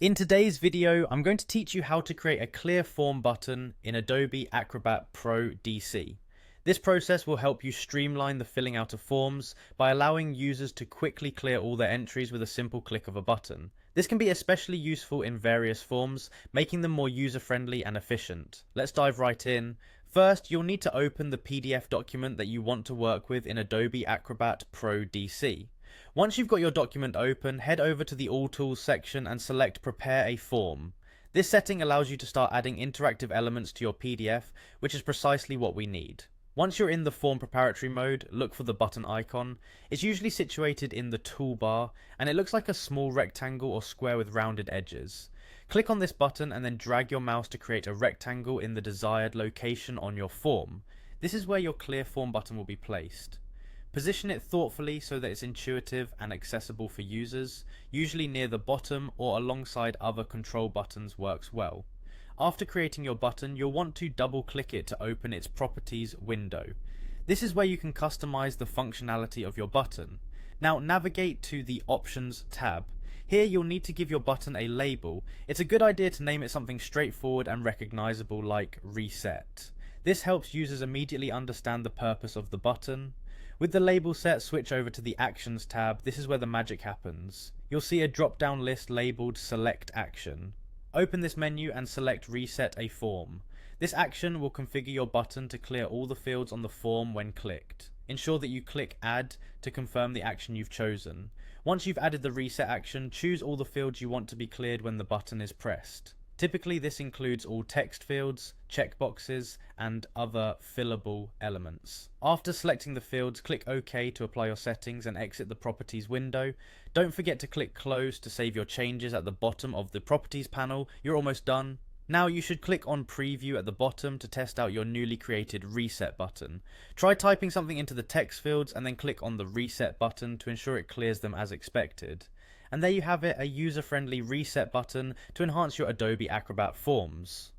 In today's video, I'm going to teach you how to create a clear form button in Adobe Acrobat Pro DC. This process will help you streamline the filling out of forms by allowing users to quickly clear all their entries with a simple click of a button. This can be especially useful in various forms, making them more user-friendly and efficient. Let's dive right in. First, you'll need to open the PDF document that you want to work with in Adobe Acrobat Pro DC. Once you've got your document open, head over to the All Tools section and select Prepare a Form. This setting allows you to start adding interactive elements to your PDF, which is precisely what we need. Once you're in the form preparatory mode, look for the button icon. It's usually situated in the toolbar, and it looks like a small rectangle or square with rounded edges. Click on this button and then drag your mouse to create a rectangle in the desired location on your form. This is where your clear form button will be placed. Position it thoughtfully so that it's intuitive and accessible for users. Usually near the bottom or alongside other control buttons works well. After creating your button, you'll want to double click it to open its properties window. This is where you can customize the functionality of your button. Now navigate to the Options tab. Here you'll need to give your button a label. It's a good idea to name it something straightforward and recognizable like Reset. This helps users immediately understand the purpose of the button. With the label set, switch over to the Actions tab. This is where the magic happens. You'll see a drop-down list labeled Select Action. Open this menu and select Reset a Form. This action will configure your button to clear all the fields on the form when clicked. Ensure that you click Add to confirm the action you've chosen. Once you've added the reset action, choose all the fields you want to be cleared when the button is pressed. Typically this includes all text fields, checkboxes, and other fillable elements. After selecting the fields, click OK to apply your settings and exit the Properties window. Don't forget to click Close to save your changes at the bottom of the Properties panel. You're almost done. Now you should click on Preview at the bottom to test out your newly created Reset button. Try typing something into the text fields and then click on the Reset button to ensure it clears them as expected. And there you have it, a user-friendly reset button to enhance your Adobe Acrobat forms.